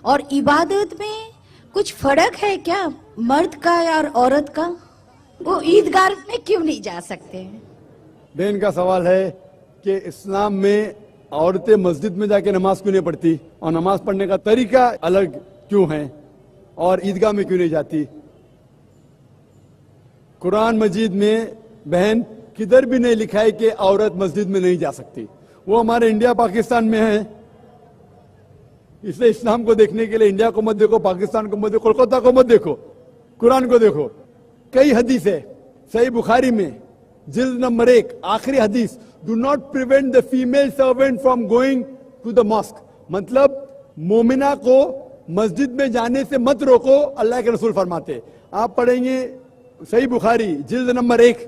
اور عبادت میں کچھ فرق ہے کیا مرد کا اور عورت کا؟ وہ عیدگاہ میں کیوں نہیں جا سکتے؟ بہن کا سوال ہے کہ اسلام میں عورتیں مسجد میں جا کے نماز کیوں نہیں پڑھتی اور نماز پڑھنے کا طریقہ الگ کیوں ہے اور عیدگاہ میں کیوں نہیں جاتی؟ قرآن مجید میں بہن کدھر بھی نہیں لکھا ہے کہ عورت مسجد میں نہیں جا سکتی. وہ ہمارے انڈیا پاکستان میں ہے، اس لیے اسلام کو دیکھنے کے لیے انڈیا کو مت دیکھو، پاکستان کو مت دیکھو، کولکاتہ کو مت دیکھو، قرآن کو دیکھو. کئی حدیث ہے صحیح بخاری میں جلد نمبر 1 آخری حدیث، do not prevent the female servant from going to the mosque, مطلب مومنہ کو مسجد میں جانے سے مت روکو. اللہ کے رسول فرماتے، آپ پڑھیں گے صحیح بخاری جلد نمبر 1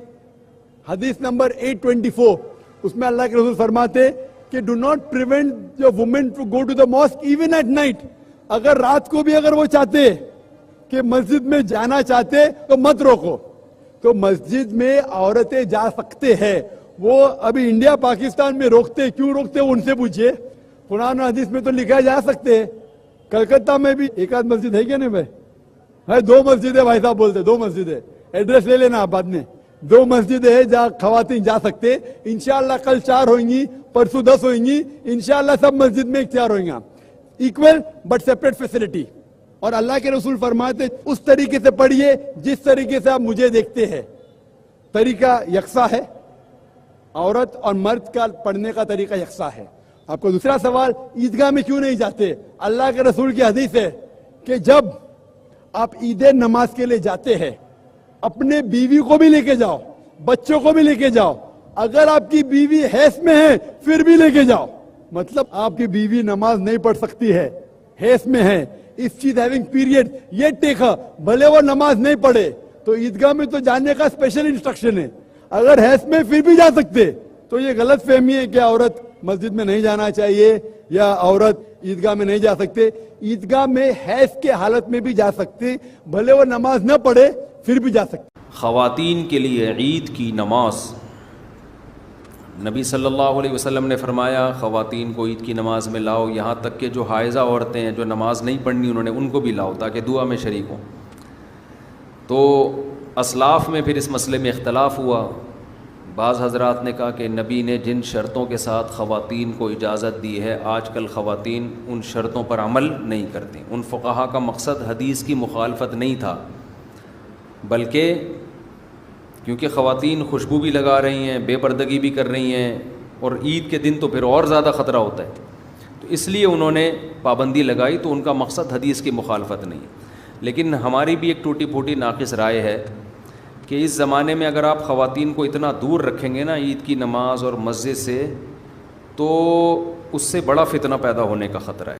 حدیث نمبر 824، اس میں اللہ کے رسول فرماتے کہ do not prevent your women to go to the mosque even at night. اگر رات کو بھی اگر وہ چاہتے کہ مسجد میں جانا چاہتے تو مت روکو. تو مسجد میں عورتیں جا سکتے ہیں. وہ ابھی انڈیا پاکستان میں روکتے کیوں روکتے ان سے پوچھئے. قرآن و حدیث میں تو لکھا جا سکتے ہیں. کلکتہ میں بھی ایک آدھ مسجد ہے کیا نہیں بھائی؟ 2 مسجدیں بھائی صاحب بولتے 2 مسجدیں، ایڈریس لے لینا آپ بعد میں. 2 مسجدیں ہیں جہاں خواتین جا سکتے. انشاءاللہ کل 4 ہوئیں گی، پرسوں 10 ہوئیں گی، انشاءاللہ سب مسجد میں اختیار ہوئیں گا. Equal but separate facility. اور اللہ کے رسول فرماتے اس طریقے سے پڑھیے جس طریقے سے آپ مجھے دیکھتے ہیں. طریقہ یکساں ہے، عورت اور مرد کا پڑھنے کا طریقہ یکساں ہے. آپ کو دوسرا سوال، عیدگاہ میں کیوں نہیں جاتے؟ اللہ کے رسول کی حدیث ہے کہ جب آپ عید نماز کے لیے جاتے ہیں اپنے بیوی کو بھی لے کے جاؤ، بچوں کو بھی لے کے جاؤ. اگر آپ کی بیوی حیض میں ہے پھر بھی لے کے جاؤ. مطلب آپ کی بیوی نماز نہیں پڑھ سکتی ہے، حیض میں ہے، if she is having period yet take her، بھلے وہ نماز نہیں پڑھے. تو عیدگاہ میں تو جانے کا اسپیشل انسٹرکشن ہے. اگر حیض میں پھر بھی جا سکتے تو یہ غلط فہمی ہے کہ عورت مسجد میں نہیں جانا چاہیے یا عورت عیدگاہ میں نہیں جا سکتے. عیدگاہ میں حیض کے حالت میں بھی جا سکتے، بھلے وہ نماز نہ پڑھے پھر بھی جا سکتے. خواتین کے لیے عید کی نماز، نبی صلی اللہ علیہ وسلم نے فرمایا خواتین کو عید کی نماز میں لاؤ، یہاں تک کہ جو حائضہ عورتیں ہیں جو نماز نہیں پڑھنی انہوں نے ان کو بھی لاؤ تاکہ دعا میں شریک ہوں. تو اسلاف میں پھر اس مسئلے میں اختلاف ہوا. بعض حضرات نے کہا کہ نبی نے جن شرطوں کے ساتھ خواتین کو اجازت دی ہے آج کل خواتین ان شرطوں پر عمل نہیں کرتی. ان فقہا کا مقصد حدیث کی مخالفت نہیں تھا، بلکہ کیونکہ خواتین خوشبو بھی لگا رہی ہیں، بے پردگی بھی کر رہی ہیں، اور عید کے دن تو پھر اور زیادہ خطرہ ہوتا ہے، تو اس لیے انہوں نے پابندی لگائی. تو ان کا مقصد حدیث کی مخالفت نہیں. لیکن ہماری بھی ایک ٹوٹی پھوٹی ناقص رائے ہے کہ اس زمانے میں اگر آپ خواتین کو اتنا دور رکھیں گے نا عید کی نماز اور مسجد سے، تو اس سے بڑا فتنہ پیدا ہونے کا خطرہ ہے.